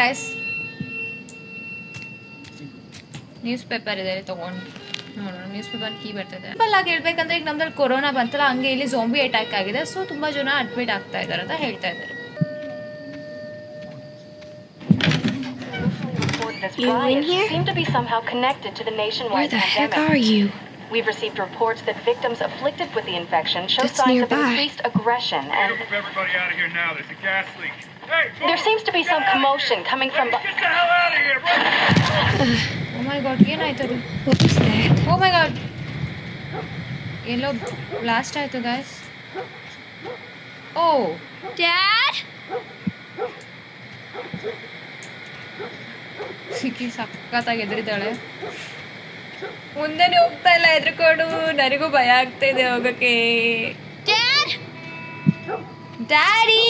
Guys, news paper ಇದೆ ತಗೊಂಡು ನೋಡೋಣ. ನ್ಯೂಸ್ ಪೇಪರ್ ಕೀ ಬರ್ತದೆ. ಸಿಂಪಲ್ ಆಗಿ ಹೇಳ್ಬೇಕಂದ್ರೆ ಈಗ ನಮ್ದಲ್ಲಿ ಕೊರೋನಾ ಬಂತಲ್ಲ, ಹಂಗೆ ಇಲ್ಲಿ ಝೋಂಬಿ ಅಟ್ಯಾಕ್ ಆಗಿದೆ. ಸೊ ತುಂಬಾ ಜನ ಅಡ್ಮಿಟ್ ಆಗ್ತಾ ಇದ್ದಾರೆ ಅಂತ ಹೇಳ್ತಾ ಇದ್ದಾರೆ. You in here? Seem to be somehow connected to the nationwide pandemic. Where the heck are you? We've received reports that victims afflicted with the infection show That's signs nearby. of increased aggression and Move everybody out of here now. There's a gas leak. Hey, move! there seems to be some commotion coming from Get the hell out of here, bro! Oh my god, ಏನಾಯ್ತು ಅದು? What was that? Oh my god, ಎಲ್ಲೋ blast ಆಯ್ತು guys. Oh Dad? ಸಿಕ್ಕಿ ಸಖತ್ತಾಗಿ ಎದುರಿದ್ದಾಳೆ. ಮುಂದೆನೇ ಹೋಗ್ತಾ ಇಲ್ಲ, ಎದ್ರುಕೊಂಡು. ನನಗೂ ಭಯ ಆಗ್ತಾ ಇದೆ ಹೋಗಕ್ಕೆ. Dad? Daddy,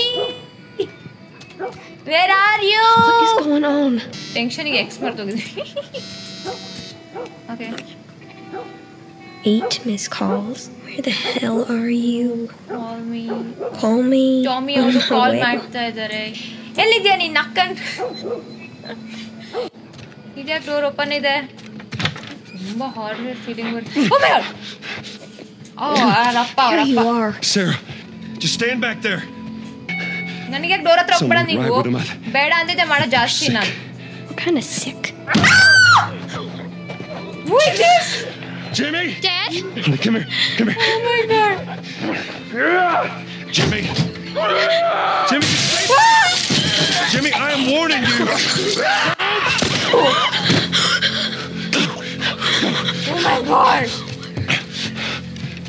where are you? What is going on? ಟೆನ್ಷನ್ಗೆ ಎಕ್ಸ್ ಮರ್ತೋಗಿದ್ವಿ. Okay, 8 missed calls. Where the hell are you? Call me. Call me. Tommy ಅವರು On my ಕಾಲ್ way. ಮಾಡ್ತಾ ಇದ್ದಾರೆ. ಎಲ್ಲಿದ್ಯಾ ನೀನ್ ನಕ್ಕನ್? ಇದ್ಯಾಕೆ ಡೋರ್ ಓಪನ್ ಇದೆ? ತುಂಬಾ ಹಾರರ್ ಫೀಲಿಂಗ್ ಬರ್ತದೆ. ಓ ಮೈ ಗಾಡ್, ಓ ಅವರಪ್ಪ Here you ಅವರಪ್ಪ. are. Sarah, just stand back there. ನನಗೆ ಡೋರ್ ಹತ್ರ ಹೋಗ್ಬೇಡ Someone ನೀವು. right with him, I- ಬೇಡ ಅಂದಿದ್ದೆ ಮಾಡೋ ಜಾಸ್ತಿ Sick. ನಾನು. What kind of sick? Who is this? Jimmy! Dad? Come here, come here. Oh my god. Jimmy! Jimmy! Jimmy, I am warning you! Oh my god.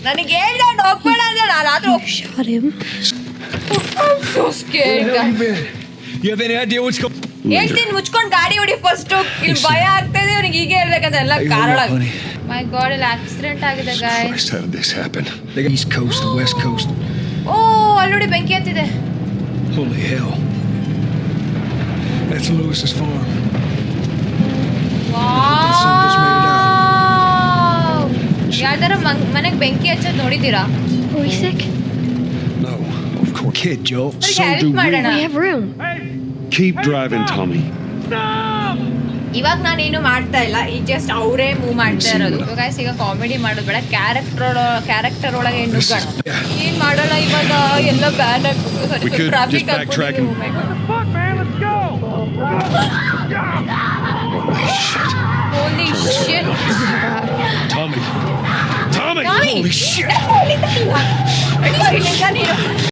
ನನಗೆ ಹೇಳ್ದೆ ಹೋಗ್ಬೇಡ ಅಂದ್ರೆ ನಾನು ಆದ್ರೂ You shot him. I'm so scared guys. You have any idea what's going ಹೇಳ್ತೀನಿ, ಮುಚ್ಕೊಂಡು ಗಾಡಿ ಹೊಡಿ ಫಸ್ಟ್. ಇಲ್ಲಿ ಭಯ ಆಗ್ತಾ ಇದೆ ಅವ್ನಿಗೆ. ಈಗ ಹೇಳ್ಬೇಕಂತ ಎಲ್ಲ ಕಾರೊಳಗೆ. ಮೈ ಗಾಡ್, ಇಲ್ಲಿ ಆಕ್ಸಿಡೆಂಟ್ ಆಗಿದೆ ಗಾಯ್. How did this happen? They got East Coast and West Coast. ಓ ಅಲ್ಲಿ ನೋಡಿ ಬೆಂಕಿ ಹತ್ತಿದೆ. Holy hell. That's Lewis's farm. ಯಾವ್ದಾರ ಮನೆಗೆ ಬೆಂಕಿ ಹಚ್ಚೋದು ನೋಡಿದ್ದೀರಾ? Are we sick? No, of course. Kid, Joel. ಅವ್ರಿಗೆ ಹೆಲ್ಪ್ ಮಾಡೋಣ. We have room. Keep driving, Tommy. ಇವಾಗ ನಾನೇನು ಮಾಡ್ತಾ ಇಲ್ಲ, ಈ ಜಸ್ಟ್ ಅವರೇ ಮೂವ್ ಮಾಡ್ತಾ ಇರೋದು. ಗೈಸ್, ಈಗ ಕಾಮಿಡಿ ಮಾಡೋದು ಬೇಡ, ಕ್ಯಾರೆಕ್ಟರ್ ಒಳಗೆ ನುಗ್ಗೋಣ. ಏನ್ ಮಾಡೋಣ ಇವಾಗ? ಎಲ್ಲ ban We could traffic just backtrack and- Fuck, man, let's go! Holy shit. Tommy! Tommy! Tommy! Holy shit! Holy shit.